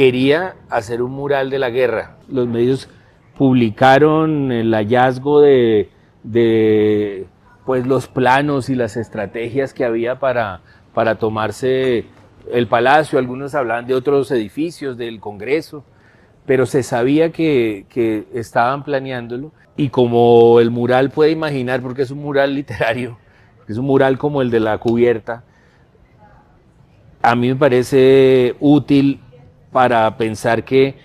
quería hacer un mural de la guerra. Los medios publicaron el hallazgo de pues, los planos y las estrategias que había para tomarse el palacio. Algunos hablaban de otros edificios del Congreso, pero se sabía que estaban planeándolo. Y como el mural puede imaginar, porque es un mural literario, es un mural como el de la cubierta, a mí me parece útil para pensar que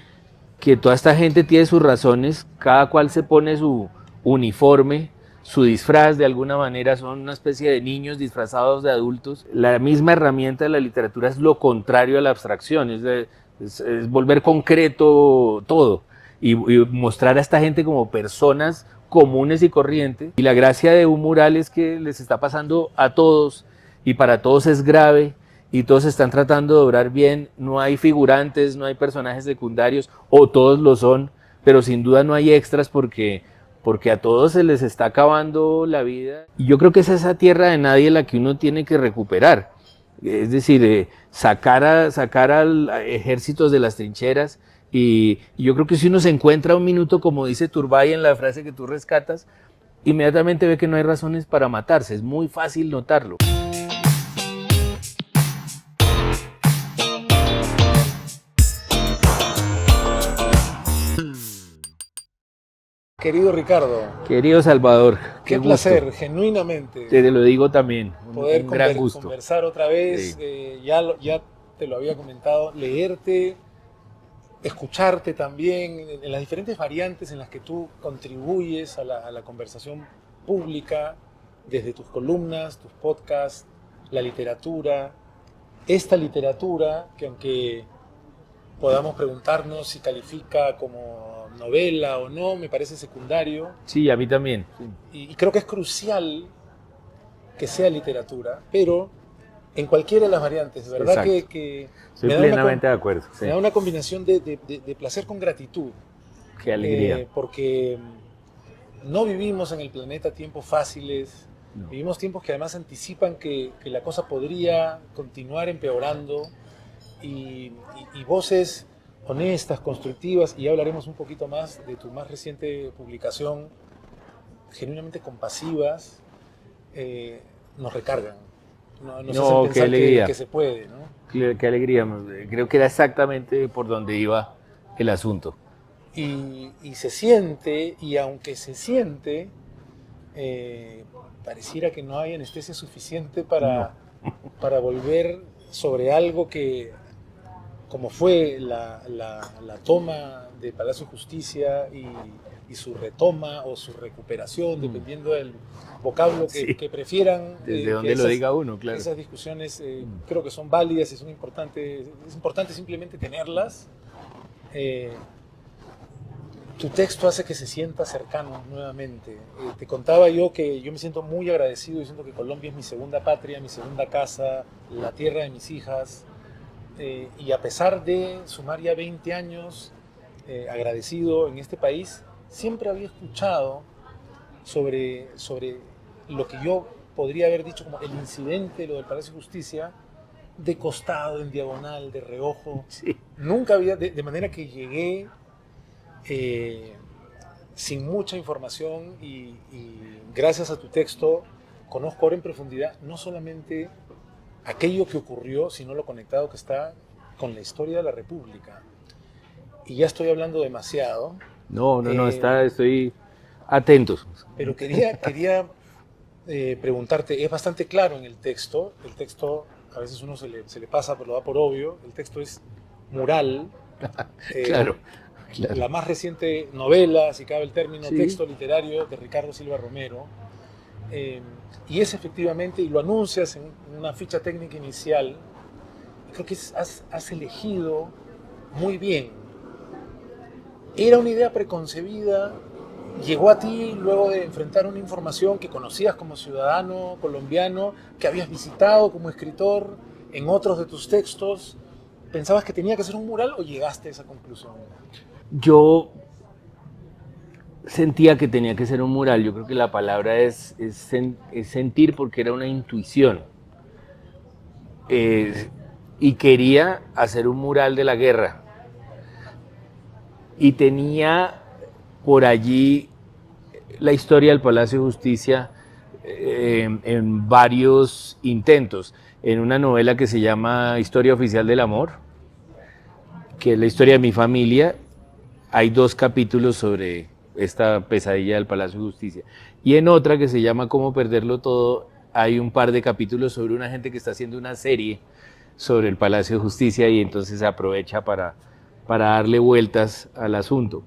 toda esta gente tiene sus razones, cada cual se pone su uniforme, su disfraz, de alguna manera son una especie de niños disfrazados de adultos. La misma herramienta de la literatura es lo contrario a la abstracción, es volver concreto todo y mostrar a esta gente como personas comunes y corrientes. Y la gracia de un mural es que les está pasando a todos y para todos es grave. Y todos están tratando de obrar bien, no hay figurantes, no hay personajes secundarios, o todos lo son, pero sin duda no hay extras porque a todos se les está acabando la vida. Y yo creo que es esa tierra de nadie la que uno tiene que recuperar, es decir, sacar al ejércitos de las trincheras, y yo creo que si uno se encuentra un minuto, como dice Turbay en la frase que tú rescatas, inmediatamente ve que no hay razones para matarse, es muy fácil notarlo. Querido Ricardo. Querido Salvador. Qué placer, genuinamente. Te lo digo también, poder un gran gusto. Conversar otra vez, sí. Ya te lo había comentado, leerte, escucharte también en las diferentes variantes en las que tú contribuyes a la conversación pública, desde tus columnas, tus podcasts, la literatura, esta literatura que aunque podamos preguntarnos si califica como novela o no, me parece secundario. Sí, a mí también. Y creo que es crucial que sea literatura, pero en cualquiera de las variantes, de verdad que soy plenamente de acuerdo. Sí. Me da una combinación de placer con gratitud. Qué alegría. Porque no vivimos en el planeta tiempos fáciles, no. Vivimos tiempos que además anticipan que la cosa podría continuar empeorando. Y voces honestas, constructivas, y ya hablaremos un poquito más de tu más reciente publicación, genuinamente compasivas, nos recargan, nos hacen pensar que se puede, ¿no? Qué alegría, creo que era exactamente por donde iba el asunto. Y se siente, y aunque se siente, pareciera que no hay anestesia suficiente para volver sobre algo que, como fue la toma de Palacio de Justicia y su retoma o su recuperación, dependiendo del vocablo que prefieran. Desde donde lo diga uno, claro. Esas discusiones creo que son válidas y son importantes. Es importante simplemente tenerlas. Tu texto hace que se sienta cercano nuevamente. Te contaba yo que yo me siento muy agradecido, y siento que Colombia es mi segunda patria, mi segunda casa, la tierra de mis hijas. Y a pesar de sumar ya 20 años agradecido en este país, siempre había escuchado sobre lo que yo podría haber dicho como el incidente, lo del Palacio de Justicia, de costado, en diagonal, de reojo. Sí. Nunca había, de manera que llegué sin mucha información y gracias a tu texto conozco ahora en profundidad no solamente aquello que ocurrió, sino lo conectado que está con la historia de la República. Y ya estoy hablando demasiado. No, estoy atento. Pero quería preguntarte, es bastante claro en el texto a veces uno se le pasa, pero lo da por obvio, el texto es mural. Claro. La más reciente novela, si cabe el término, sí. Texto literario de Ricardo Silva Romero. Y es efectivamente, y lo anuncias en una ficha técnica inicial, creo que has elegido muy bien. Era una idea preconcebida, llegó a ti luego de enfrentar una información que conocías como ciudadano colombiano, que habías visitado como escritor en otros de tus textos. ¿Pensabas que tenía que ser un mural o llegaste a esa conclusión? Yo sentía que tenía que ser un mural. Yo creo que la palabra es sentir, porque era una intuición. Y quería hacer un mural de la guerra. y tenía por allí la historia del Palacio de Justicia en varios intentos. En una novela que se llama Historia Oficial del Amor, que es la historia de mi familia, hay 2 capítulos sobre esta pesadilla del Palacio de Justicia. Y en otra que se llama Cómo perderlo todo, hay un par de capítulos sobre una gente que está haciendo una serie sobre el Palacio de Justicia y entonces se aprovecha para darle vueltas al asunto.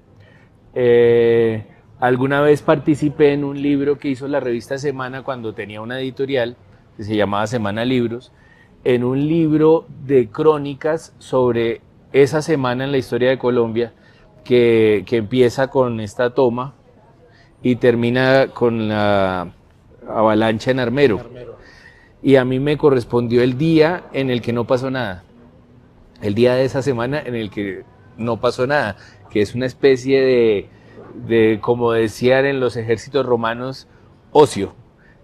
Alguna vez participé en un libro que hizo la revista Semana cuando tenía una editorial que se llamaba Semana Libros, en un libro de crónicas sobre esa semana en la historia de Colombia que empieza con esta toma y termina con la avalancha en Armero. Y a mí me correspondió el día en el que no pasó nada, el día de esa semana en el que no pasó nada, que es una especie de como decían en los ejércitos romanos, ocio,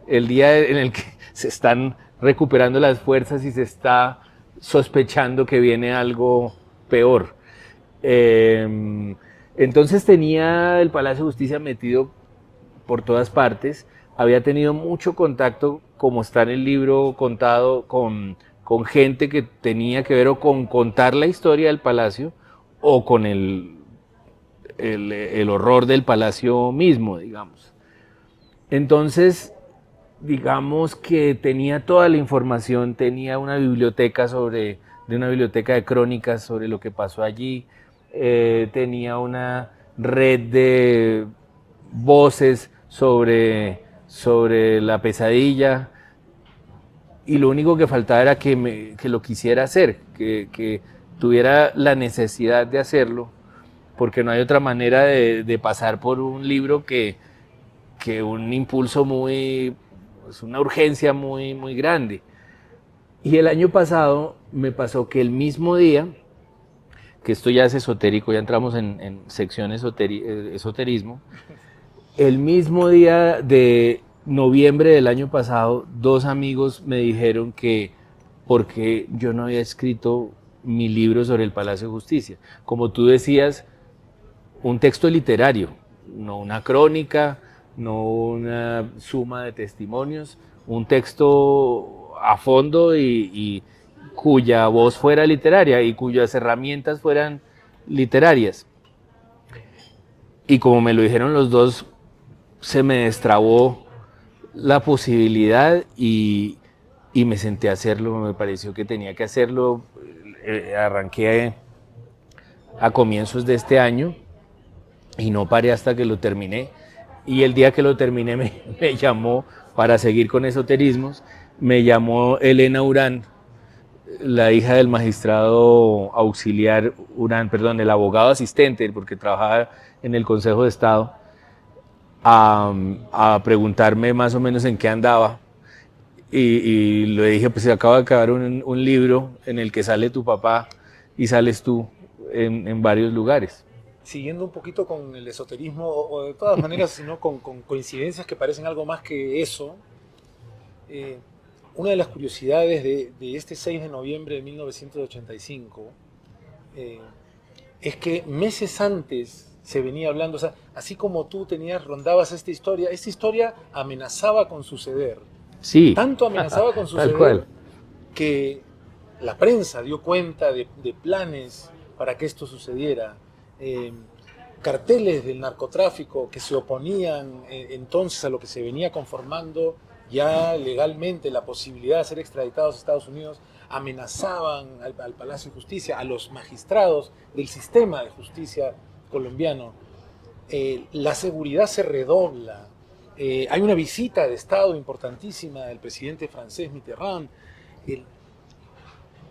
el día en el que se están recuperando las fuerzas y se está sospechando que viene algo peor. Entonces tenía el Palacio de Justicia metido por todas partes, había tenido mucho contacto, como está en el libro contado, con gente que tenía que ver o con contar la historia del palacio o con el horror del palacio mismo, digamos. Entonces, digamos que tenía toda la información, tenía una biblioteca de una biblioteca de crónicas sobre lo que pasó allí, tenía una red de voces sobre la pesadilla, y lo único que faltaba era que lo quisiera hacer, que tuviera la necesidad de hacerlo, porque no hay otra manera de pasar por un libro que un impulso pues una urgencia muy grande. Y el año pasado me pasó que el mismo día, que esto ya es esotérico, ya entramos en sección esoterismo, el mismo día de noviembre del año pasado, 2 amigos me dijeron que porque yo no había escrito mi libro sobre el Palacio de Justicia. Como tú decías, un texto literario, no una crónica, no una suma de testimonios, un texto a fondo y cuya voz fuera literaria y cuyas herramientas fueran literarias. Y como me lo dijeron los dos, se me destrabó la posibilidad y me senté a hacerlo, me pareció que tenía que hacerlo. Arranqué a comienzos de este año y no paré hasta que lo terminé. Y el día que lo terminé me llamó, para seguir con esoterismos, me llamó Elena Urán, la hija del magistrado auxiliar Urán, perdón, el abogado asistente, porque trabajaba en el Consejo de Estado, a preguntarme más o menos en qué andaba. Y le dije, pues se acaba de acabar un libro en el que sale tu papá y sales tú en varios lugares. Siguiendo un poquito con el esoterismo, o de todas maneras, sino con coincidencias que parecen algo más que eso, una de las curiosidades de este 6 de noviembre de 1985 es que meses antes se venía hablando, o sea, así como tú rondabas esta historia amenazaba con suceder. Sí. Tanto amenazaba con suceder que la prensa dio cuenta de planes para que esto sucediera. Carteles del narcotráfico que se oponían entonces a lo que se venía conformando ya legalmente la posibilidad de ser extraditados a Estados Unidos, amenazaban al Palacio de Justicia, a los magistrados del sistema de justicia colombiano. La seguridad se redobla. Hay una visita de Estado importantísima del presidente francés Mitterrand.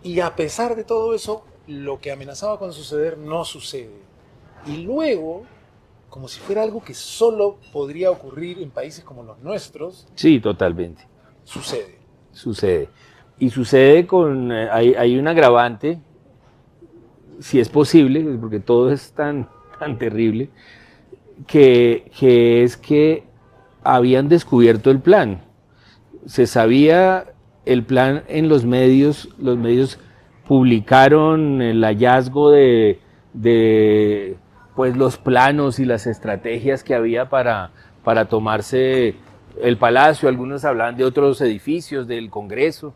Y a pesar de todo eso, lo que amenazaba con suceder no sucede. Y luego, como si fuera algo que solo podría ocurrir en países como los nuestros. Sí, totalmente. Sucede. Sucede. Y sucede hay un agravante, si es posible, porque todo es tan terrible, que es que habían descubierto el plan. Se sabía el plan en los medios publicaron el hallazgo de pues los planos y las estrategias que había para tomarse el palacio. Algunos hablaban de otros edificios del Congreso,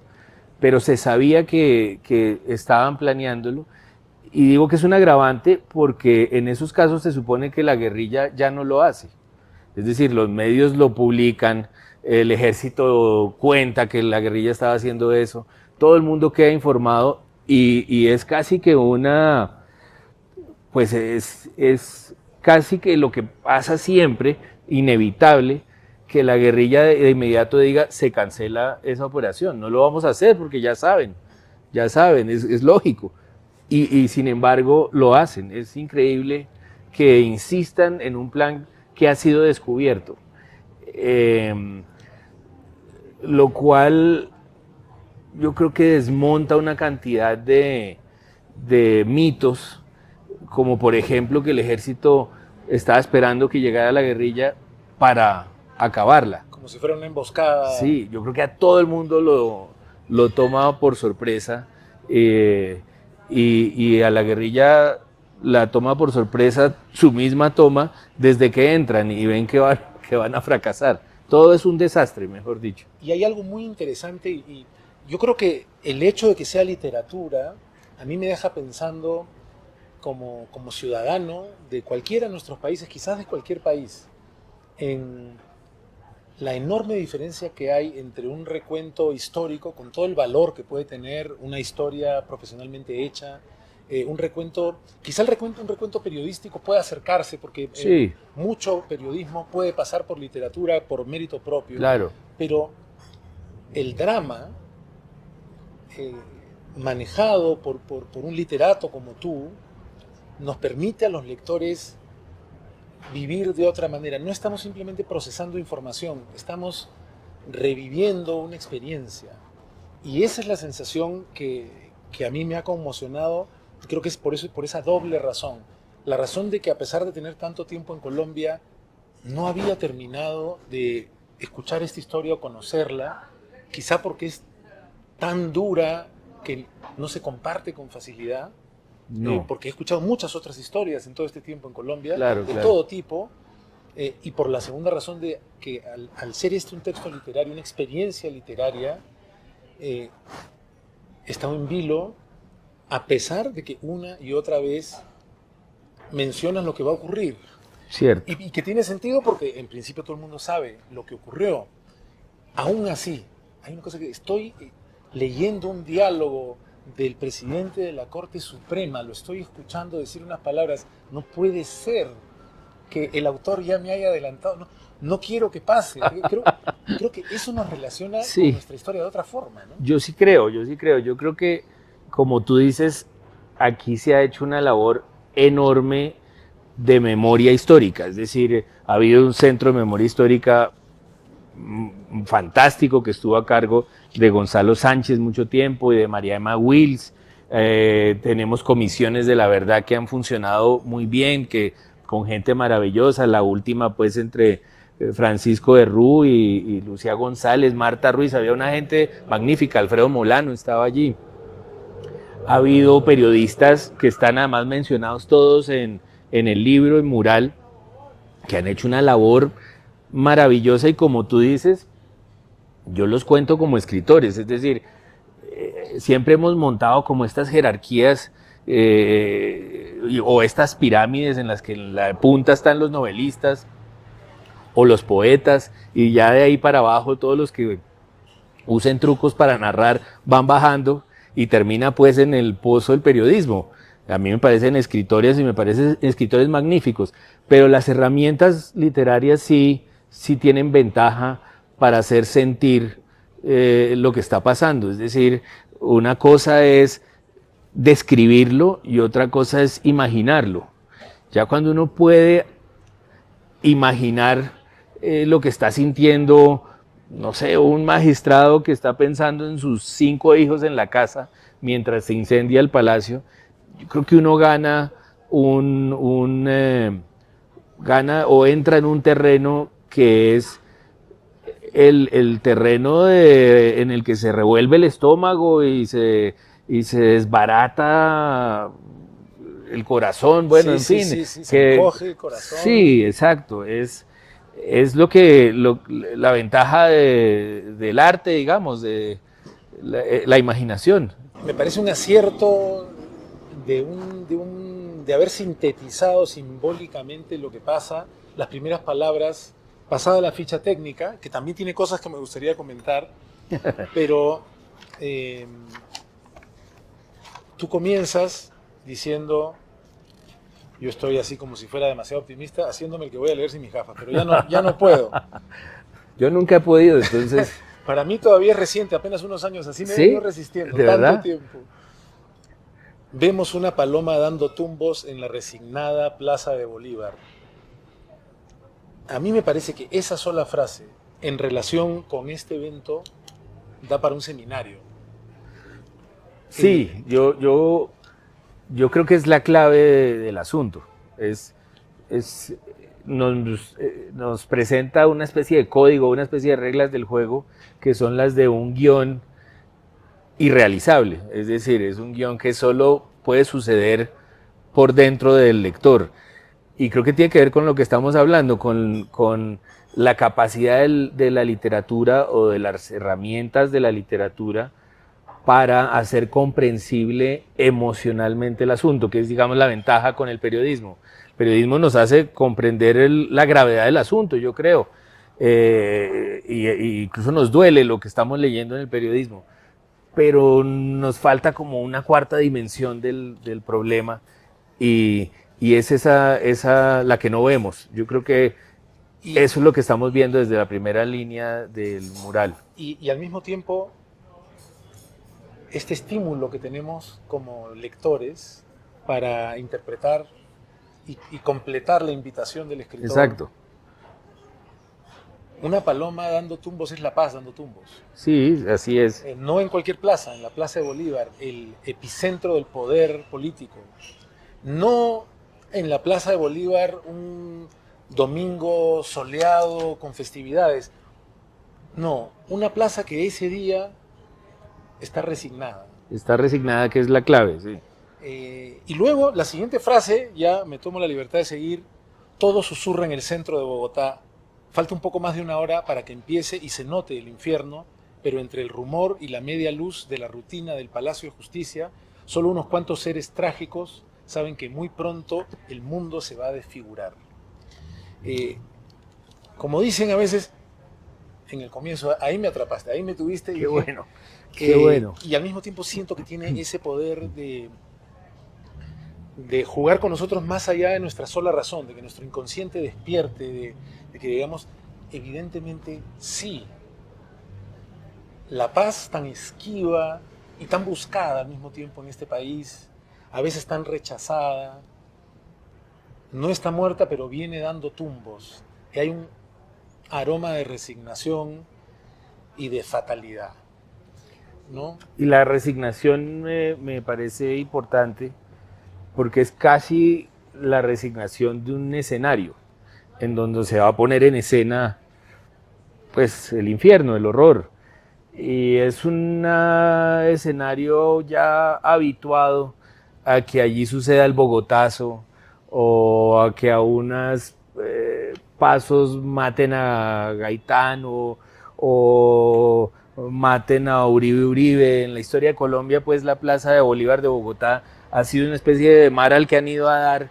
pero se sabía que estaban planeándolo. Y digo que es un agravante porque en esos casos se supone que la guerrilla ya no lo hace. Es decir, los medios lo publican, el ejército cuenta que la guerrilla estaba haciendo eso, todo el mundo queda informado y es casi que pues es casi que lo que pasa siempre, inevitable, que la guerrilla de inmediato diga, se cancela esa operación, no lo vamos a hacer porque ya saben, es lógico. Y sin embargo lo hacen. Es increíble que insistan en un plan que ha sido descubierto. Lo cual yo creo que desmonta una cantidad de mitos, como por ejemplo que el ejército estaba esperando que llegara la guerrilla para acabarla. Como si fuera una emboscada. Sí, yo creo que a todo el mundo lo toma por sorpresa. Y a la guerrilla la toma por sorpresa su misma toma desde que entran y ven que van a fracasar. Todo es un desastre, mejor dicho. Y hay algo muy interesante y yo creo que el hecho de que sea literatura a mí me deja pensando como ciudadano de cualquiera de nuestros países, quizás de cualquier país, en la enorme diferencia que hay entre un recuento histórico, con todo el valor que puede tener una historia profesionalmente hecha, un recuento, quizá un recuento periodístico puede acercarse, porque sí, mucho periodismo puede pasar por literatura por mérito propio, claro, pero el drama, manejado por un literato como tú, nos permite a los lectores vivir de otra manera. No estamos simplemente procesando información, estamos reviviendo una experiencia. Y esa es la sensación que a mí me ha conmocionado. Creo que es por esa doble razón. La razón de que a pesar de tener tanto tiempo en Colombia, no había terminado de escuchar esta historia o conocerla, quizá porque es tan dura que no se comparte con facilidad. no. Porque he escuchado muchas otras historias en todo este tiempo en Colombia, Claro, de claro. todo tipo, y por la segunda razón de que al ser este un texto literario, una experiencia literaria, está en vilo, a pesar de que una y otra vez mencionan lo que va a ocurrir. Cierto. Y que tiene sentido porque en principio todo el mundo sabe lo que ocurrió. Aún así, hay una cosa que estoy leyendo un diálogo del presidente de la Corte Suprema, lo estoy escuchando decir unas palabras, no puede ser que el autor ya me haya adelantado, no quiero que pase. Creo que eso nos relaciona Sí. con nuestra historia de otra forma, ¿no? Yo sí creo. Yo creo que, como tú dices, aquí se ha hecho una labor enorme de memoria histórica. Es decir, ha habido un centro de memoria histórica fantástico que estuvo a cargo de Gonzalo Sánchez mucho tiempo y de María Emma Wills. Tenemos comisiones de la verdad que han funcionado muy bien, que con gente maravillosa. La última pues entre Francisco de Rú y Lucía González, Marta Ruiz, había una gente magnífica, Alfredo Molano estaba allí. Ha habido periodistas que están además mencionados todos en el libro, en Mural, que han hecho una labor maravillosa y, como tú dices, yo los cuento como escritores, es decir, siempre hemos montado como estas jerarquías o estas pirámides en las que en la punta están los novelistas o los poetas, y ya de ahí para abajo todos los que usen trucos para narrar van bajando y termina pues en el pozo del periodismo. A mí me parecen escritores y me parecen escritores magníficos, pero las herramientas literarias sí tienen ventaja para hacer sentir lo que está pasando. Es decir, una cosa es describirlo y otra cosa es imaginarlo. Ya cuando uno puede imaginar lo que está sintiendo, no sé, un magistrado que está pensando en sus 5 hijos en la casa mientras se incendia el palacio, yo creo que uno gana gana o entra en un terreno que es el terreno en el que se revuelve el estómago y se desbarata el corazón, bueno, sí, en fin. Sí, sí, se encoge el corazón. Sí, exacto, es la ventaja del arte, digamos, de la imaginación. Me parece un acierto de haber sintetizado simbólicamente lo que pasa, las primeras palabras, pasada la ficha técnica, que también tiene cosas que me gustaría comentar, pero tú comienzas diciendo, yo estoy así como si fuera demasiado optimista, haciéndome el que voy a leer sin mis gafas, pero ya no puedo. Yo nunca he podido, entonces... Para mí todavía es reciente, apenas unos años así me he venido resistiendo, ¿De tanto verdad? tiempo. Vemos una paloma dando tumbos en la resignada Plaza de Bolívar. A mí me parece que esa sola frase, en relación con este evento, da para un seminario. Sí, yo creo que es la clave del asunto. Nos presenta una especie de código, una especie de reglas del juego que son las de un guión irrealizable. Es decir, es un guión que solo puede suceder por dentro del lector. Y creo que tiene que ver con lo que estamos hablando, con la capacidad de la literatura o de las herramientas de la literatura para hacer comprensible emocionalmente el asunto, que es, digamos, la ventaja con el periodismo. El periodismo nos hace comprender la gravedad del asunto, yo creo. Y incluso nos duele lo que estamos leyendo en el periodismo, pero nos falta como una cuarta dimensión del problema y es esa la que no vemos. Yo creo que eso es lo que estamos viendo desde la primera línea del mural. Y al mismo tiempo, este estímulo que tenemos como lectores para interpretar y completar la invitación del escritor. Exacto. Una paloma dando tumbos es La Paz dando tumbos. Sí, así es. No en cualquier plaza, en la Plaza de Bolívar, el epicentro del poder político. No en la Plaza de Bolívar un domingo soleado con festividades. No, una plaza que ese día está resignada. Está resignada, que es la clave, sí. Y luego, la siguiente frase, ya me tomo la libertad de seguir, todo susurra en el centro de Bogotá. Falta un poco más de una hora para que empiece y se note el infierno, pero entre el rumor y la media luz de la rutina del Palacio de Justicia, solo unos cuantos seres trágicos saben que muy pronto el mundo se va a desfigurar. Como dicen a veces, en el comienzo, ahí me atrapaste, ahí me tuviste. Qué bueno, qué bueno. Y al mismo tiempo siento que tiene ese poder de jugar con nosotros más allá de nuestra sola razón, de que nuestro inconsciente despierte, de que digamos, evidentemente sí, la paz tan esquiva y tan buscada al mismo tiempo en este país, a veces tan rechazada, no está muerta pero viene dando tumbos, y hay un aroma de resignación y de fatalidad, ¿no? Y la resignación me parece importante porque es casi la resignación de un escenario en donde se va a poner en escena pues el infierno, el horror. Y es un escenario ya habituado a que allí suceda el Bogotazo o a que a unos pasos maten a Gaitán o maten a Uribe. En la historia de Colombia, pues la Plaza de Bolívar de Bogotá ha sido una especie de mar al que han ido a dar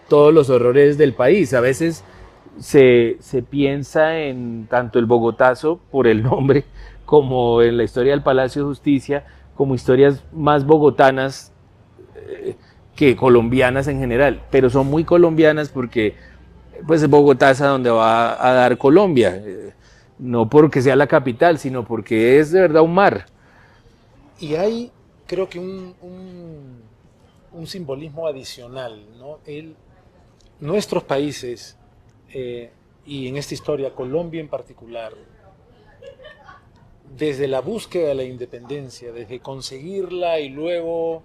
todos los horrores del país. A veces se piensa en tanto el Bogotazo, por el nombre, como en la historia del Palacio de Justicia, como historias más bogotanas que colombianas en general, pero son muy colombianas porque pues Bogotá es a donde va a dar Colombia, no porque sea la capital, sino porque es de verdad un mar. Y hay, creo que un simbolismo adicional, ¿no? Nuestros países, y en esta historia Colombia en particular, desde la búsqueda de la independencia, desde conseguirla y luego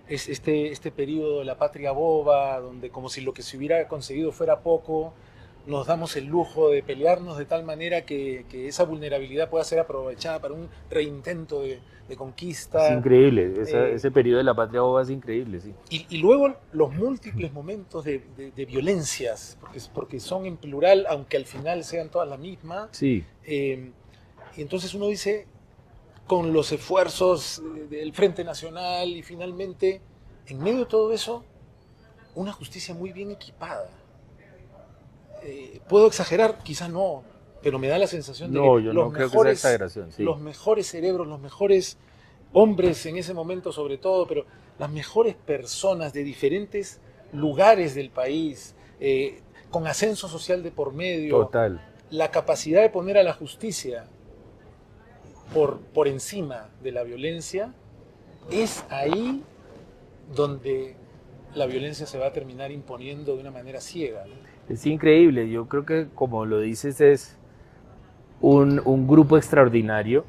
este periodo de la patria boba, donde como si lo que se hubiera conseguido fuera poco, nos damos el lujo de pelearnos de tal manera que esa vulnerabilidad pueda ser aprovechada para un reintento de conquista. Es increíble, ese periodo de la patria boba es increíble, sí. Y luego los múltiples momentos de violencias, porque son en plural, aunque al final sean todas la misma. Sí. Y entonces uno dice, con los esfuerzos del Frente Nacional y finalmente, en medio de todo eso, una justicia muy bien equipada. ¿Puedo exagerar? Quizás no, pero me da la sensación de que yo no creo que sea exageración, sí. Los mejores cerebros, los mejores hombres en ese momento sobre todo, pero las mejores personas de diferentes lugares del país, con ascenso social de por medio. Total. La capacidad de poner a la justicia por encima de la violencia, es ahí donde la violencia se va a terminar imponiendo de una manera ciega, ¿no? Es increíble, yo creo que como lo dices es un grupo extraordinario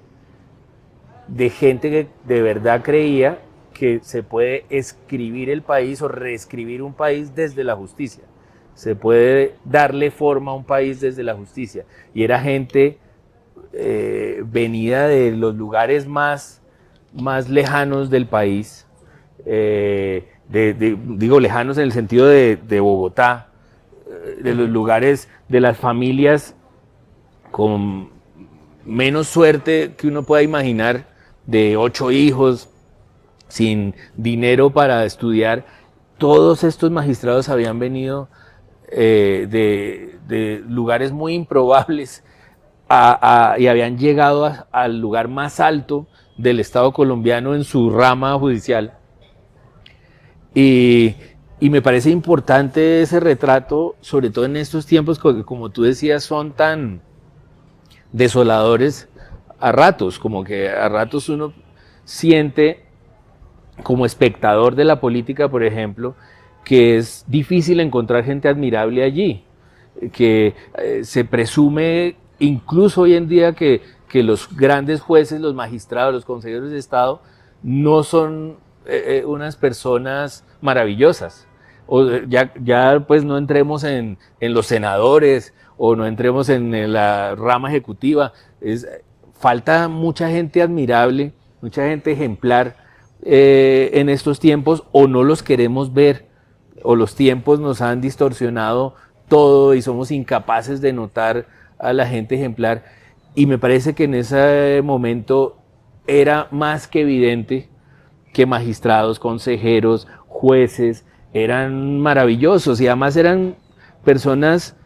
de gente que de verdad creía que se puede escribir el país o reescribir un país desde la justicia. Se puede darle forma a un país desde la justicia. Y era gente venida de los lugares más lejanos del país, digo lejanos en el sentido de Bogotá, de los lugares, de las familias con menos suerte que uno pueda imaginar, de 8 hijos, sin dinero para estudiar. Todos estos magistrados habían venido de lugares muy improbables y habían llegado al lugar más alto del Estado colombiano en su rama judicial. Y me parece importante ese retrato, sobre todo en estos tiempos que, como tú decías, son tan desoladores a ratos, como que a ratos uno siente como espectador de la política, por ejemplo, que es difícil encontrar gente admirable allí, que se presume incluso hoy en día que los grandes jueces, los magistrados, los consejeros de Estado no son unas personas maravillosas. O ya pues no entremos en los senadores o no entremos en la rama ejecutiva. Falta mucha gente admirable, mucha gente ejemplar en estos tiempos, o no los queremos ver, o los tiempos nos han distorsionado todo y somos incapaces de notar a la gente ejemplar. Y me parece que en ese momento era más que evidente que magistrados, consejeros, jueces eran maravillosos y además eran personas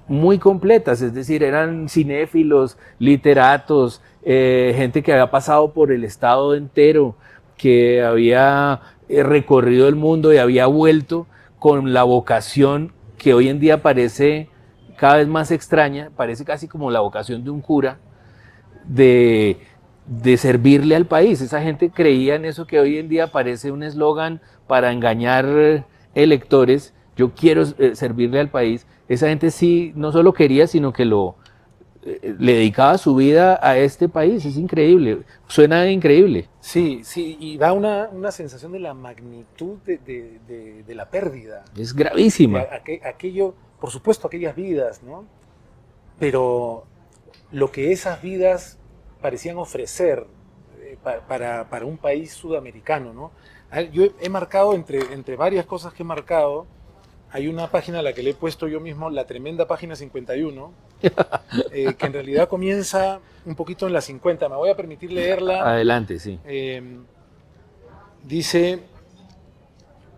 muy completas, es decir, eran cinéfilos, literatos, gente que había pasado por el estado entero, que había recorrido el mundo y había vuelto con la vocación que hoy en día parece cada vez más extraña, parece casi como la vocación de un cura, de servirle al país. Esa gente creía en eso que hoy en día parece un eslogan para engañar electores. Yo quiero servirle al país. Esa gente sí, no solo quería, sino que le dedicaba su vida a este país. Es increíble, suena increíble. Sí, y da una sensación de la magnitud de la pérdida. Es gravísima. Aquello, por supuesto, aquellas vidas, ¿no? Pero lo que esas vidas parecían ofrecer para un país sudamericano, ¿no? Yo he marcado, entre varias cosas que he marcado, hay una página a la que le he puesto yo mismo, la tremenda página 51, que en realidad comienza un poquito en la 50. Me voy a permitir leerla. Adelante, sí. Dice: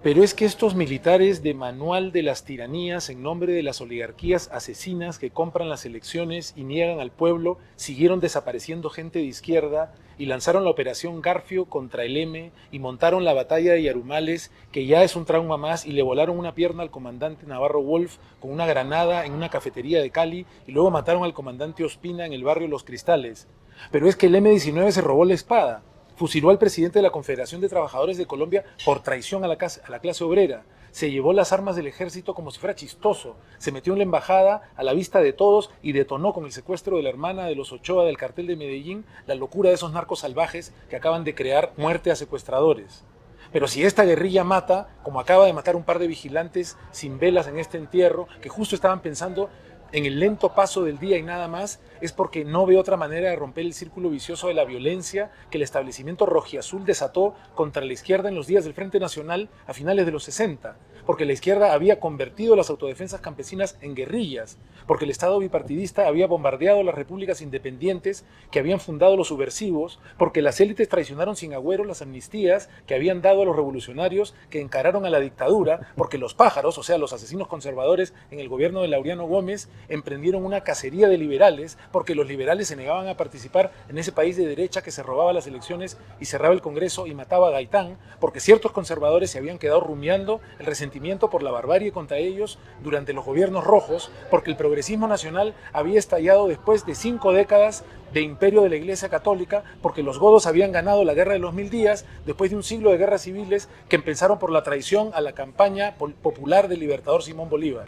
pero es que estos militares de manual de las tiranías en nombre de las oligarquías asesinas que compran las elecciones y niegan al pueblo, siguieron desapareciendo gente de izquierda y lanzaron la operación Garfio contra el M y montaron la batalla de Yarumales, que ya es un trauma más, y le volaron una pierna al comandante Navarro Wolf con una granada en una cafetería de Cali y luego mataron al comandante Ospina en el barrio Los Cristales. Pero es que el M-19 se robó la espada. Fusiló al presidente de la Confederación de Trabajadores de Colombia por traición a la clase obrera. Se llevó las armas del ejército como si fuera chistoso. Se metió en la embajada a la vista de todos y detonó con el secuestro de la hermana de los Ochoa del cartel de Medellín la locura de esos narcos salvajes que acaban de crear muerte a secuestradores. Pero si esta guerrilla mata, como acaba de matar un par de vigilantes sin velas en este entierro, que justo estaban pensando en el lento paso del día y nada más, es porque no ve otra manera de romper el círculo vicioso de la violencia que el establecimiento rojiazul desató contra la izquierda en los días del Frente Nacional a finales de los 60, porque la izquierda había convertido las autodefensas campesinas en guerrillas, porque el Estado bipartidista había bombardeado las repúblicas independientes que habían fundado los subversivos, porque las élites traicionaron sin agüero las amnistías que habían dado a los revolucionarios que encararon a la dictadura, porque los pájaros, o sea, los asesinos conservadores en el gobierno de Laureano Gómez, emprendieron una cacería de liberales, porque los liberales se negaban a participar en ese país de derecha que se robaba las elecciones y cerraba el Congreso y mataba a Gaitán, porque ciertos conservadores se habían quedado rumiando el resentimiento por la barbarie contra ellos durante los gobiernos rojos, porque el progresismo nacional había estallado después de 5 décadas de imperio de la Iglesia Católica, porque los godos habían ganado la Guerra de los 1000 días después de un siglo de guerras civiles que empezaron por la traición a la campaña popular del libertador Simón Bolívar.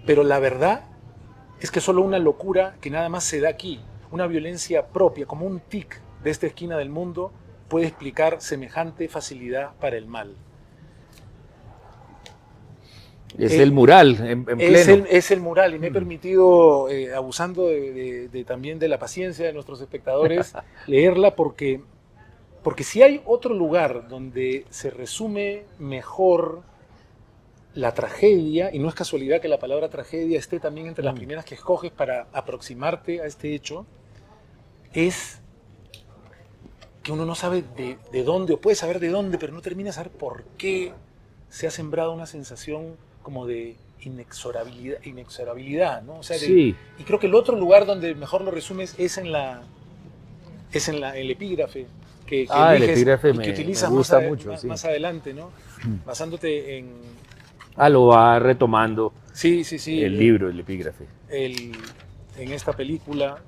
Pero la verdad es que solo una locura que nada más se da aquí, una violencia propia, como un tic de esta esquina del mundo, puede explicar semejante facilidad para el mal. Es el mural, en pleno. Es el mural, y me he permitido, abusando también de la paciencia de nuestros espectadores, leerla porque si hay otro lugar donde se resume mejor la tragedia, y no es casualidad que la palabra tragedia esté también entre las primeras que escoges para aproximarte a este hecho, es que uno no sabe de dónde, o puede saber de dónde, pero no termina de saber por qué se ha sembrado una sensación como de inexorabilidad, ¿no? O sea, sí. Y creo que el otro lugar donde mejor lo resumes es en el epígrafe que el eliges epígrafe y que utilizas me gusta mucho, más adelante, ¿no? Basándote en... lo va retomando Sí. el libro, el epígrafe. En esta película...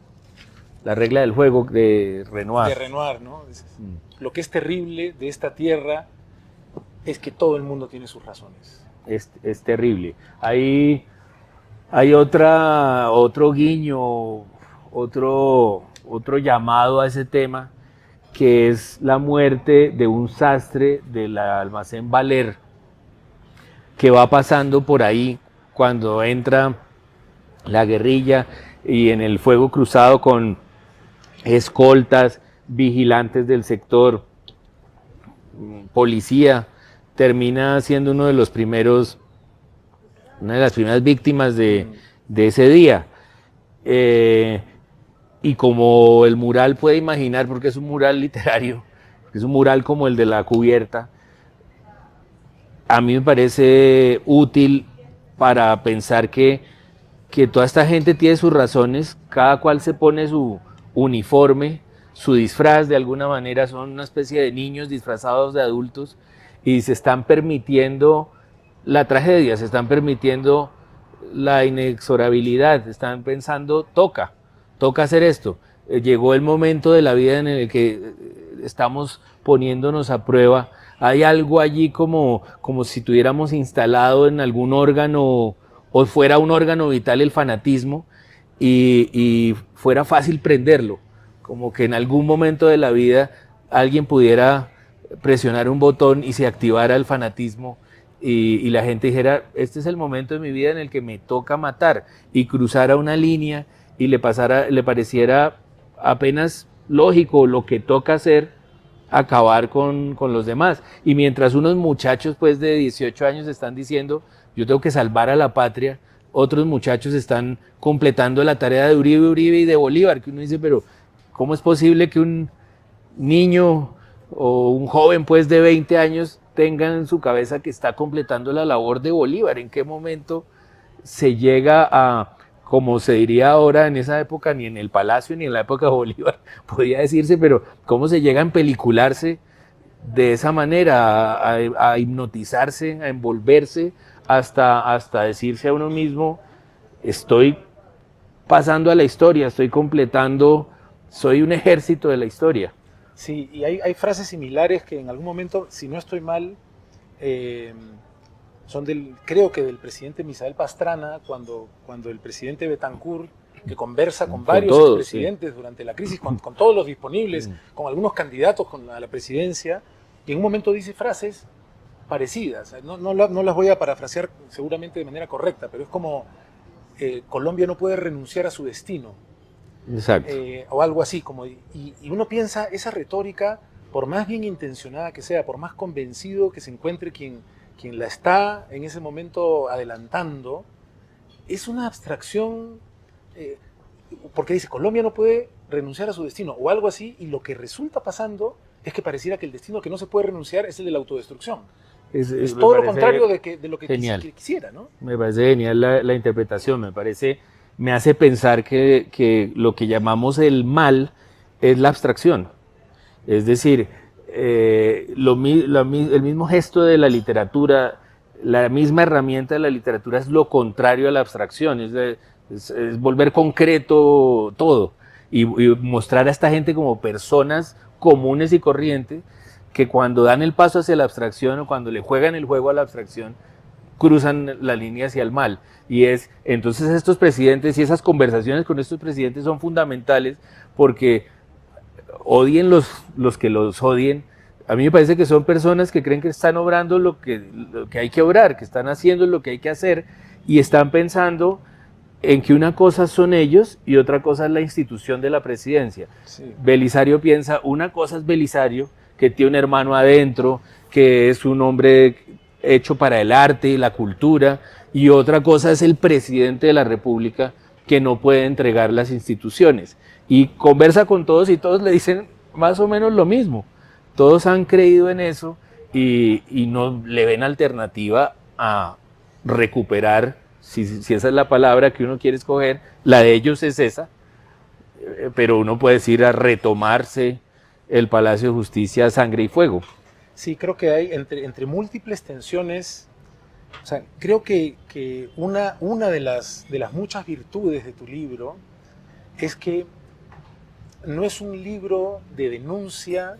La regla del juego de Renoir. De Renoir, ¿no? Lo que es terrible de esta tierra es que todo el mundo tiene sus razones. Es terrible. Hay otro guiño, otro llamado a ese tema, que es la muerte de un sastre del almacén Valer, que va pasando por ahí cuando entra la guerrilla y en el fuego cruzado con escoltas, vigilantes del sector, policía, termina siendo una de las primeras víctimas de ese día. Y como el mural puede imaginar, porque es un mural literario, es un mural como el de la cubierta, a mí me parece útil para pensar que toda esta gente tiene sus razones, cada cual se pone su uniforme, su disfraz, de alguna manera son una especie de niños disfrazados de adultos y se están permitiendo la tragedia, se están permitiendo la inexorabilidad, están pensando, toca hacer esto. Llegó el momento de la vida en el que estamos poniéndonos a prueba. Hay algo allí como si tuviéramos instalado en algún órgano, o fuera un órgano vital, el fanatismo, y fuera fácil prenderlo, como que en algún momento de la vida alguien pudiera presionar un botón y se activara el fanatismo y la gente dijera, este es el momento de mi vida en el que me toca matar, y cruzara una línea y le pareciera apenas lógico lo que toca hacer, acabar con los demás. Y mientras unos muchachos pues de 18 años están diciendo, yo tengo que salvar a la patria, otros muchachos están completando la tarea de Uribe y de Bolívar, que uno dice, pero ¿cómo es posible que un niño o un joven pues de 20 años tenga en su cabeza que está completando la labor de Bolívar? ¿En qué momento se llega a, como se diría ahora, en esa época ni en el Palacio ni en la época de Bolívar podía decirse, pero cómo se llega a empelicularse de esa manera, a hipnotizarse, a envolverse, hasta decirse a uno mismo, estoy pasando a la historia, estoy completando, soy un ejército de la historia? Sí, y hay frases similares que en algún momento, si no estoy mal, son creo que del presidente Misael Pastrana, cuando el presidente Betancourt, que conversa con varios presidentes durante la crisis, con todos los disponibles, con algunos candidatos a la presidencia, y en un momento dice frases parecidas. No las voy a parafrasear seguramente de manera correcta, pero es como Colombia no puede renunciar a su destino. Exacto. O algo así. Y uno piensa, esa retórica, por más bien intencionada que sea, por más convencido que se encuentre quien la está en ese momento adelantando, es una abstracción, porque dice, Colombia no puede renunciar a su destino, o algo así, y lo que resulta pasando es que pareciera que el destino que no se puede renunciar es el de la autodestrucción. Es todo lo contrario de lo que quisiera, ¿no? Me parece genial la interpretación, me hace pensar que lo que llamamos el mal es la abstracción. Es decir, el mismo gesto de la literatura, la misma herramienta de la literatura es lo contrario a la abstracción, es volver concreto todo y mostrar a esta gente como personas comunes y corrientes que cuando dan el paso hacia la abstracción o cuando le juegan el juego a la abstracción, cruzan la línea hacia el mal. Y entonces estos presidentes y esas conversaciones con estos presidentes son fundamentales porque odien los que los odien. A mí me parece que son personas que creen que están obrando lo que hay que obrar, que están haciendo lo que hay que hacer y están pensando en que una cosa son ellos y otra cosa es la institución de la presidencia. Sí. Belisario piensa, una cosa es Belisario, que tiene un hermano adentro, que es un hombre hecho para el arte y la cultura, y otra cosa es el presidente de la República, que no puede entregar las instituciones. Y conversa con todos y todos le dicen más o menos lo mismo. Todos han creído en eso y no le ven alternativa a recuperar, si esa es la palabra que uno quiere escoger, la de ellos es esa, pero uno puede decir a retomarse el Palacio de Justicia a sangre y fuego. Sí, creo que hay entre múltiples tensiones, o sea, creo que una de las muchas virtudes de tu libro es que no es un libro de denuncia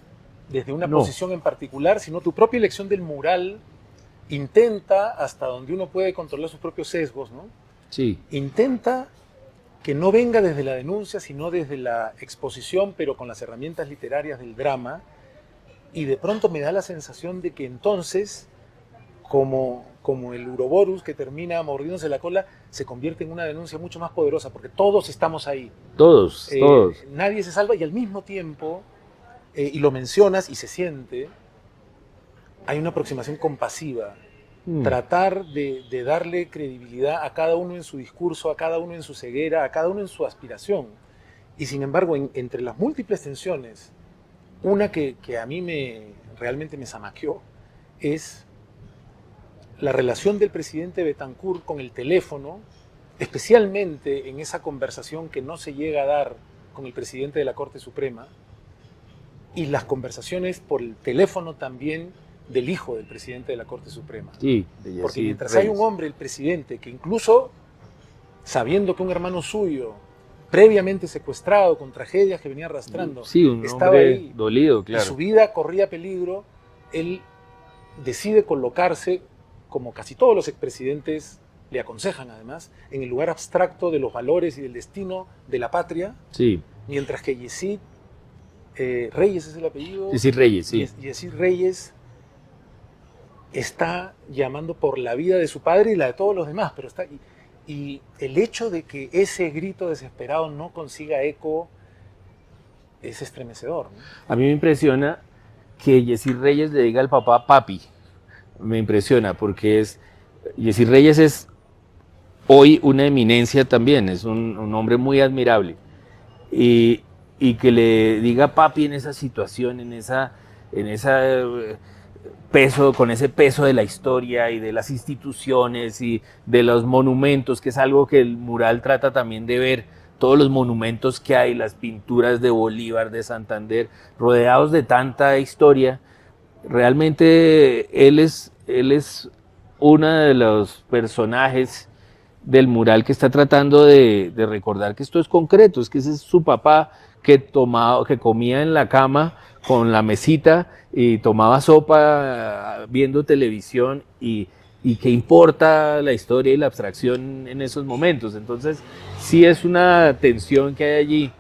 desde una posición en particular, sino tu propia elección del mural intenta, hasta donde uno puede controlar sus propios sesgos, ¿no? Sí. Intenta que no venga desde la denuncia, sino desde la exposición, pero con las herramientas literarias del drama, y de pronto me da la sensación de que entonces, como el Uroboros que termina mordiéndose la cola, se convierte en una denuncia mucho más poderosa, porque todos estamos ahí. Todos. Nadie se salva, y al mismo tiempo, y lo mencionas y se siente, hay una aproximación compasiva. Tratar de darle credibilidad a cada uno en su discurso, a cada uno en su ceguera, a cada uno en su aspiración. Y sin embargo, entre las múltiples tensiones, una que a mí realmente me zamaqueó es la relación del presidente Bethancourt con el teléfono, especialmente en esa conversación que no se llega a dar con el presidente de la Corte Suprema, y las conversaciones por el teléfono también del hijo del presidente de la Corte Suprema. Sí, porque mientras hay un hombre, el presidente, que incluso sabiendo que un hermano suyo, previamente secuestrado, con tragedias que venía arrastrando, estaba ahí, dolido, claro, y su vida corría peligro, él decide colocarse, como casi todos los expresidentes le aconsejan además, en el lugar abstracto de los valores y del destino de la patria, mientras que Yesid Reyes es el apellido. Yesid Reyes, sí. Yesid Reyes está llamando por la vida de su padre y la de todos los demás, pero y el hecho de que ese grito desesperado no consiga eco es estremecedor, ¿no? A mí me impresiona que Yesid Reyes le diga al papá papi. Me impresiona porque Yesid Reyes es hoy una eminencia también, es un hombre muy admirable. Y que le diga papi en esa situación, en esa peso, con ese peso de la historia y de las instituciones y de los monumentos, que es algo que el mural trata también de ver, todos los monumentos que hay, las pinturas de Bolívar, de Santander, rodeados de tanta historia. Realmente él es uno de los personajes del mural que está tratando de recordar que esto es concreto, es que ese es su papá que comía en la cama con la mesita y tomaba sopa viendo televisión y que importa la historia y la abstracción en esos momentos. Entonces sí es una tensión que hay allí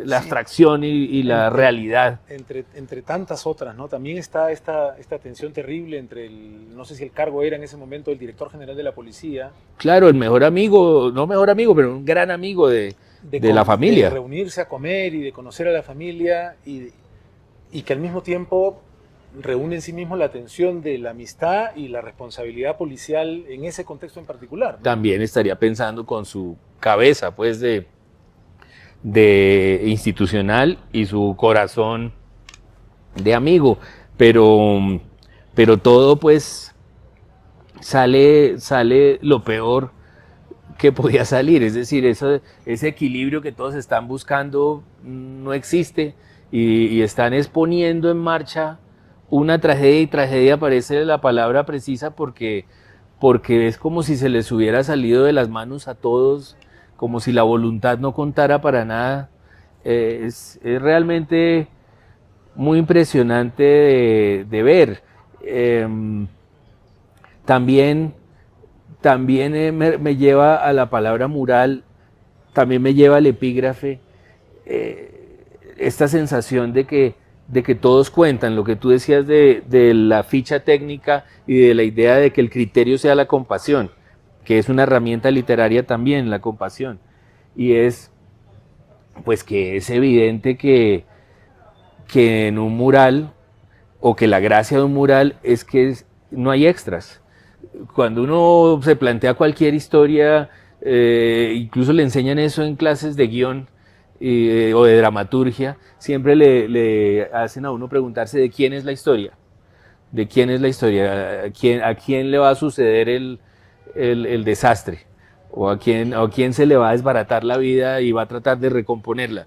la abstracción y la realidad. Entre tantas otras, ¿no? También está esta tensión terrible entre no sé si el cargo era en ese momento el director general de la policía. Claro, el mejor amigo, no mejor amigo, pero un gran amigo de la familia. De reunirse a comer y de conocer a la familia y que al mismo tiempo reúne en sí mismo la tensión de la amistad y la responsabilidad policial en ese contexto en particular, ¿no? También estaría pensando con su cabeza, pues, de institucional y su corazón de amigo, pero todo, pues, sale lo peor que podía salir, es decir, ese equilibrio que todos están buscando no existe y están exponiendo en marcha una tragedia, y tragedia parece la palabra precisa porque es como si se les hubiera salido de las manos a todos, como si la voluntad no contara para nada. Es realmente muy impresionante de ver. También me lleva a la palabra mural, también me lleva al epígrafe, esta sensación de que todos cuentan, lo que tú decías de la ficha técnica y de la idea de que el criterio sea la compasión, que es una herramienta literaria también, la compasión, y es pues que es evidente que en un mural, o que la gracia de un mural es que no hay extras. Cuando uno se plantea cualquier historia, incluso le enseñan eso en clases de guión o de dramaturgia, siempre le hacen a uno preguntarse de quién es la historia, de quién es la historia, a quién le va a suceder el desastre, o a quién se le va a desbaratar la vida y va a tratar de recomponerla.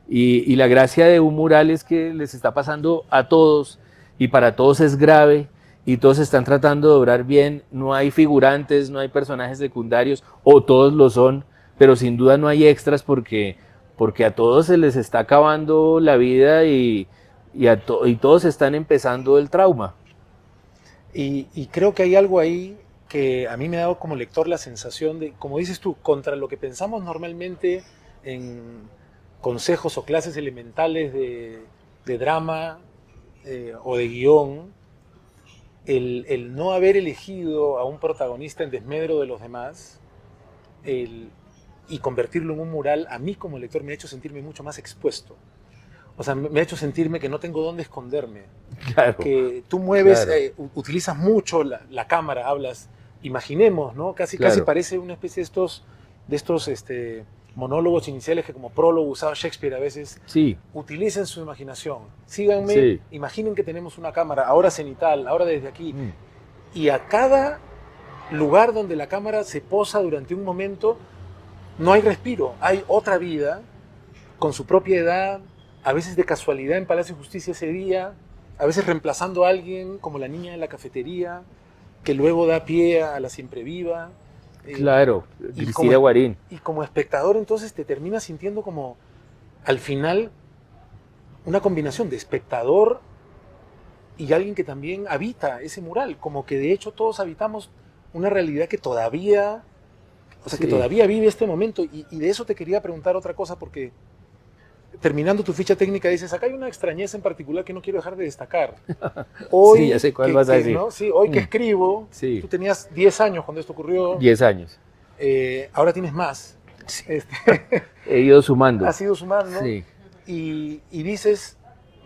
Y la gracia de un mural es que les está pasando a todos y para todos es grave y todos están tratando de obrar bien, no hay figurantes, no hay personajes secundarios, o todos lo son, pero sin duda no hay extras porque a todos se les está acabando la vida y todos están empezando el trauma. Y creo que hay algo ahí que a mí me ha dado como lector la sensación de, como dices tú, contra lo que pensamos normalmente en consejos o clases elementales de drama o de guión, el no haber elegido a un protagonista en desmedro de los demás y convertirlo en un mural, a mí como lector me ha hecho sentirme mucho más expuesto. O sea, me ha hecho sentirme que no tengo dónde esconderme. Claro, que tú mueves, claro. Utilizas mucho la cámara, hablas. Imaginemos, ¿no? Casi parece una especie de estos monólogos iniciales que como prólogo usaba Shakespeare a veces. Sí. Utilicen su imaginación. Síganme, sí. Imaginen que tenemos una cámara, ahora cenital, ahora desde aquí. Y a cada lugar donde la cámara se posa durante un momento, no hay respiro, hay otra vida con su propia edad, a veces de casualidad en Palacio de Justicia ese día, a veces reemplazando a alguien como la niña de la cafetería, que luego da pie a la siempre viva. Claro, Cristina Guarín. Y como espectador entonces te terminas sintiendo como, al final, una combinación de espectador y alguien que también habita ese mural, como que de hecho todos habitamos una realidad que todavía, que todavía vive este momento. Y de eso te quería preguntar otra cosa, porque terminando tu ficha técnica dices, acá hay una extrañeza en particular que no quiero dejar de destacar. Hoy, sí, ya sé cuál vas a decir. ¿no? Sí, hoy que escribo, tú tenías 10 años cuando esto ocurrió. 10 años. Ahora tienes más. Sí. He ido sumando. Has ido sumando. Sí. Y dices,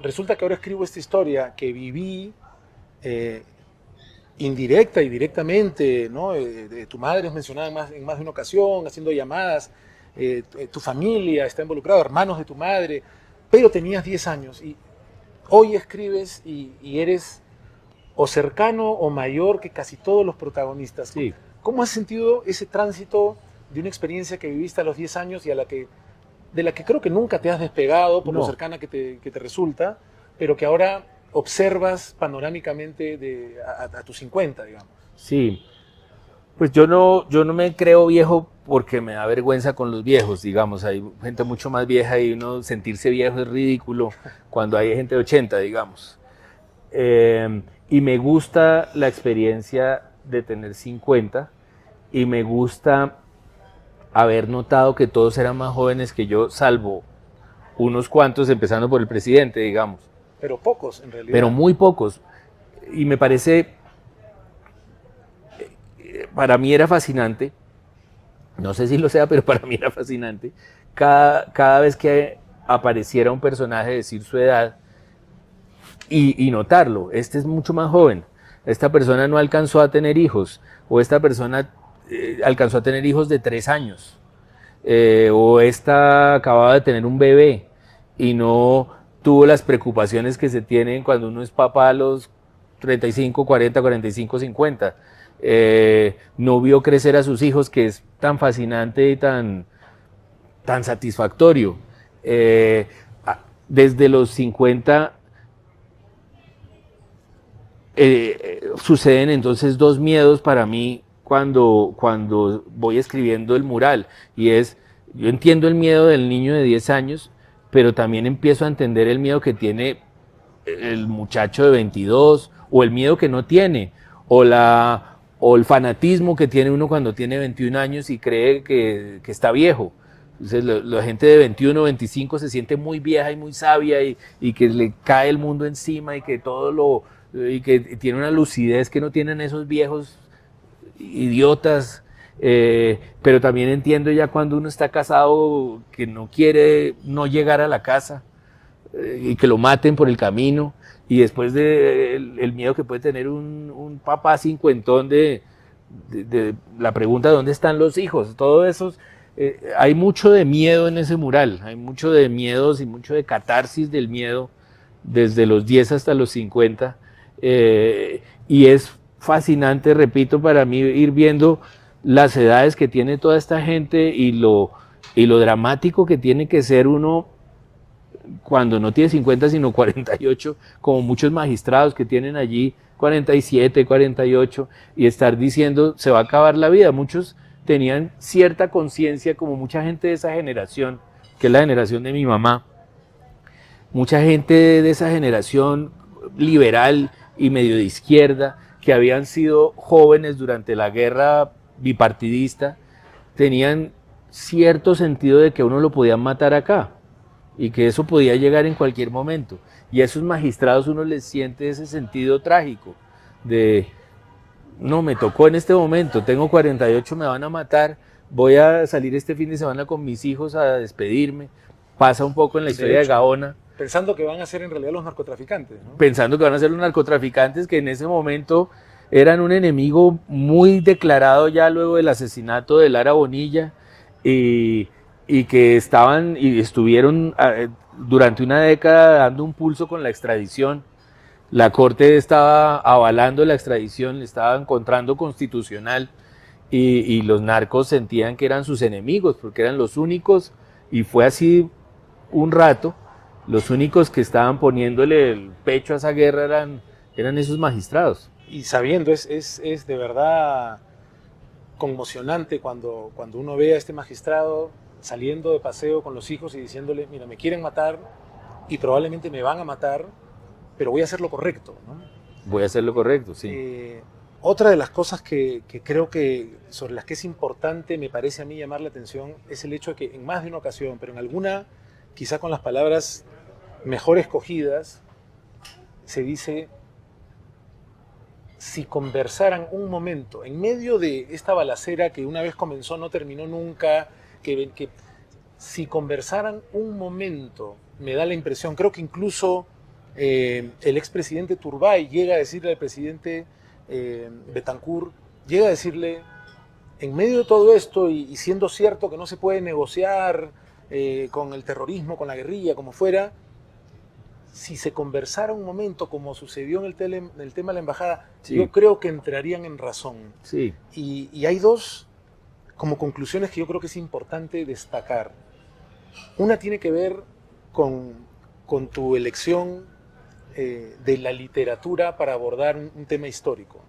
resulta que ahora escribo esta historia que viví indirecta y directamente, ¿no? Tu madre es mencionada en más de una ocasión, haciendo llamadas. Tu familia está involucrada, hermanos de tu madre, pero tenías 10 años y hoy escribes y eres o cercano o mayor que casi todos los protagonistas. Sí. ¿Cómo has sentido ese tránsito de una experiencia que viviste a los 10 años y de la que creo que nunca te has despegado por lo cercana que te resulta, pero que ahora observas panorámicamente a tus 50, digamos? Sí. Pues yo no me creo viejo porque me da vergüenza con los viejos, digamos, hay gente mucho más vieja y uno sentirse viejo es ridículo cuando hay gente de 80, digamos. Y me gusta la experiencia de tener 50 y me gusta haber notado que todos eran más jóvenes que yo, salvo unos cuantos, empezando por el presidente, digamos. Pero pocos, en realidad. Pero muy pocos. Y me parece, para mí era fascinante, no sé si lo sea, pero para mí era fascinante, cada vez que apareciera un personaje decir su edad y notarlo. Este es mucho más joven, esta persona no alcanzó a tener hijos, o esta persona alcanzó a tener hijos de 3 años, o esta acababa de tener un bebé y no tuvo las preocupaciones que se tienen cuando uno es papá a los 35, 40, 45, 50. No vio crecer a sus hijos, que es tan fascinante y tan satisfactorio. Desde los 50 suceden entonces 2 miedos para mí cuando voy escribiendo el mural, y es, yo entiendo el miedo del niño de 10 años, pero también empiezo a entender el miedo que tiene el muchacho de 22, o el miedo que no tiene, o el fanatismo que tiene uno cuando tiene 21 años y cree que está viejo. Entonces la gente de 21, 25 se siente muy vieja y muy sabia, y que le cae el mundo encima, y que y que tiene una lucidez que no tienen esos viejos idiotas. Pero también entiendo ya cuando uno está casado que no quiere no llegar a la casa, y que lo maten por el camino, y después el miedo que puede tener un papá cincuentón de la pregunta de dónde están los hijos, todo eso. Hay mucho de miedo en ese mural, hay mucho de miedos y mucho de catarsis del miedo desde los 10 hasta los 50, y es fascinante, repito, para mí ir viendo las edades que tiene toda esta gente y lo dramático que tiene que ser uno cuando no tiene 50 sino 48, como muchos magistrados que tienen allí 47, 48, y estar diciendo se va a acabar la vida. Muchos tenían cierta conciencia, como mucha gente de esa generación, que es la generación de mi mamá, mucha gente de esa generación liberal y medio de izquierda, que habían sido jóvenes durante la guerra bipartidista, tenían cierto sentido de que uno lo podían matar acá, y que eso podía llegar en cualquier momento. Y a esos magistrados uno les siente ese sentido trágico de, no, me tocó en este momento, tengo 48, me van a matar, voy a salir este fin de semana con mis hijos a despedirme. Pasa un poco en la historia de Gaona. Pensando que van a ser en realidad los narcotraficantes, ¿no? Pensando que van a ser los narcotraficantes, que en ese momento eran un enemigo muy declarado ya luego del asesinato de Lara Bonilla, y que estaban y estuvieron durante una década dando un pulso con la extradición. La Corte estaba avalando la extradición, le estaba encontrando constitucional, y los narcos sentían que eran sus enemigos, porque eran los únicos, y fue así un rato, los únicos que estaban poniéndole el pecho a esa guerra eran esos magistrados. Y sabiendo, es de verdad conmocionante cuando uno ve a este magistrado saliendo de paseo con los hijos y diciéndole, mira, me quieren matar y probablemente me van a matar, pero voy a hacer lo correcto, ¿no? Voy a hacer lo correcto, sí. Otra de las cosas que creo que sobre las que es importante, me parece a mí llamar la atención, es el hecho de que en más de una ocasión, pero en alguna, quizá con las palabras mejor escogidas, se dice, si conversaran un momento, en medio de esta balacera que una vez comenzó no terminó nunca, que si conversaran un momento, me da la impresión, creo que incluso el expresidente Turbay llega a decirle al presidente Betancourt, llega a decirle, en medio de todo esto y siendo cierto que no se puede negociar con el terrorismo, con la guerrilla, como fuera, si se conversara un momento, como sucedió en el tema de la embajada, sí, yo creo que entrarían en razón. Sí. Y hay dos como conclusiones que yo creo que es importante destacar. Una tiene que ver con tu elección de la literatura para abordar un tema histórico.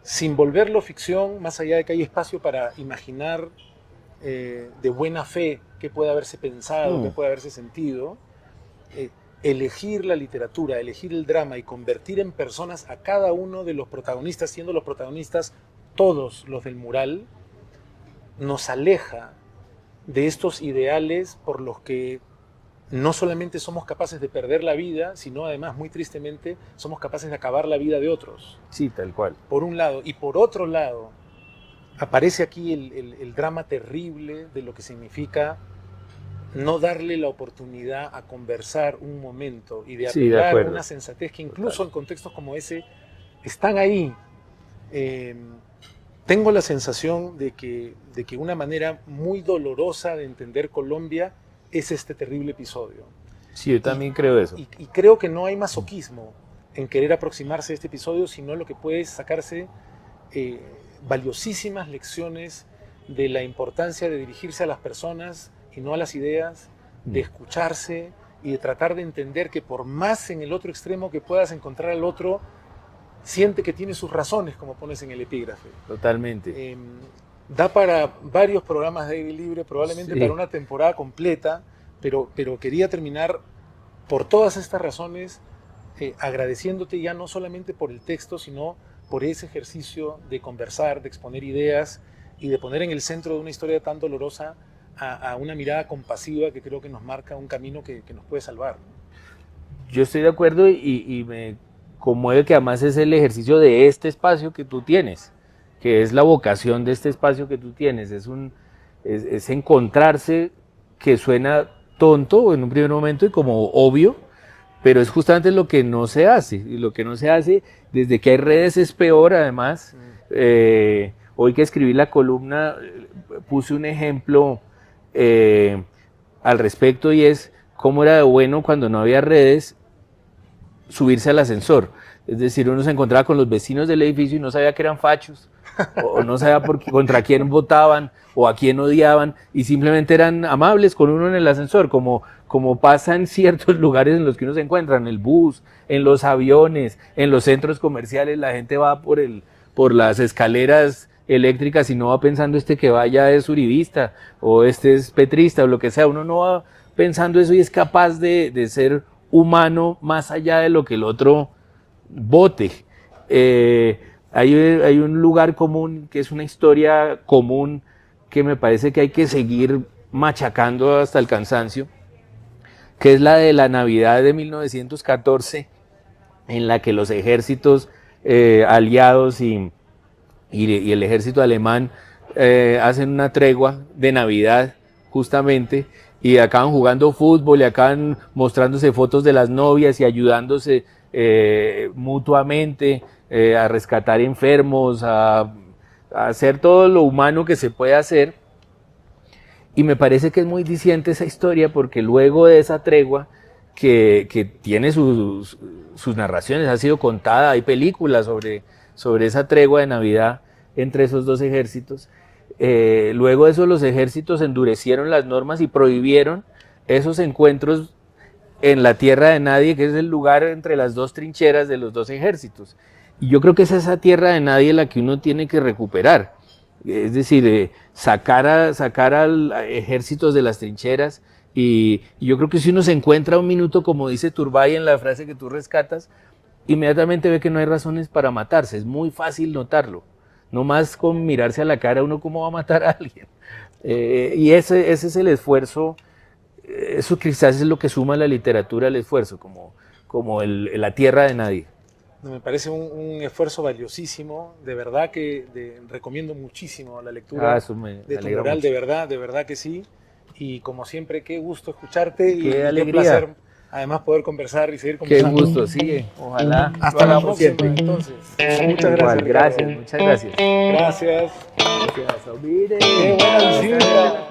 Sin volverlo ficción, más allá de que hay espacio para imaginar de buena fe qué puede haberse pensado, qué puede haberse sentido, elegir la literatura, elegir el drama y convertir en personas a cada uno de los protagonistas, siendo los protagonistas todos los del mural, nos aleja de estos ideales por los que no solamente somos capaces de perder la vida, sino además, muy tristemente, somos capaces de acabar la vida de otros. Sí, tal cual. Por un lado. Y por otro lado, aparece aquí el drama terrible de lo que significa no darle la oportunidad a conversar un momento y de Sí, de apelar acuerdo. una sensatez que incluso en contextos como ese están ahí. Tengo la sensación de que una manera muy dolorosa de entender Colombia es este terrible episodio. Sí, yo también creo eso. Y creo que no hay masoquismo en querer aproximarse a este episodio, sino lo que puede es sacarse valiosísimas lecciones de la importancia de dirigirse a las personas y no a las ideas, de escucharse y de tratar de entender que por más en el otro extremo que puedas encontrar al otro, siente que tiene sus razones, como pones en el epígrafe. Totalmente. Da para varios programas de aire libre, probablemente Sí. para una temporada completa, pero quería terminar por todas estas razones agradeciéndote ya no solamente por el texto, sino por ese ejercicio de conversar, de exponer ideas y de poner en el centro de una historia tan dolorosa a una mirada compasiva que creo que nos marca un camino que nos puede salvar. Yo estoy de acuerdo y me conmueve que además es el ejercicio de este espacio que tú tienes, que es la vocación de este espacio que tú tienes. Es encontrarse, que suena tonto en un primer momento y como obvio, pero es justamente lo que no se hace. Y lo que no se hace desde que hay redes es peor además. Hoy que escribí la columna puse un ejemplo al respecto y es cómo era de bueno cuando no había redes subirse al ascensor. Es decir, uno se encontraba con los vecinos del edificio y no sabía que eran fachos, o no sabía contra quién votaban, o a quién odiaban, y simplemente eran amables con uno en el ascensor, como pasa en ciertos lugares en los que uno se encuentra, en el bus, en los aviones, en los centros comerciales. La gente va por las escaleras eléctricas y no va pensando que vaya es uribista, o este es petrista, o lo que sea. Uno no va pensando eso y es capaz de ser humano más allá de lo que el otro vote. Hay un lugar común que es una historia común que me parece que hay que seguir machacando hasta el cansancio, que es la de la Navidad de 1914, en la que los ejércitos aliados y el ejército alemán hacen una tregua de Navidad justamente, y acaban jugando fútbol y acaban mostrándose fotos de las novias y ayudándose mutuamente a rescatar enfermos, a hacer todo lo humano que se puede hacer. Y me parece que es muy diciente esa historia, porque luego de esa tregua, que tiene sus narraciones, ha sido contada, hay películas sobre esa tregua de Navidad entre esos dos ejércitos. Luego de eso los ejércitos endurecieron las normas y prohibieron esos encuentros en la tierra de nadie, que es el lugar entre las dos trincheras de los dos ejércitos. Y yo creo que es esa tierra de nadie la que uno tiene que recuperar. Es decir, sacar a ejércitos de las trincheras. Y yo creo que si uno se encuentra un minuto, como dice Turbay en la frase que tú rescatas, inmediatamente ve que no hay razones para matarse. Es muy fácil notarlo. No más con mirarse a la cara uno cómo va a matar a alguien. Y ese es el esfuerzo. Eso quizás es lo que suma la literatura al esfuerzo, como la tierra de nadie. Me parece un esfuerzo valiosísimo, de verdad que recomiendo muchísimo la lectura de tu mural, de verdad que sí. Y como siempre, qué gusto escucharte y alegría. Qué placer además poder conversar y seguir conversando. Qué gusto, sí, ojalá. Hasta la próxima, siempre. Entonces. Muchas gracias. Gracias, muchas gracias. Gracias. Gracias. Mire, qué buena visita.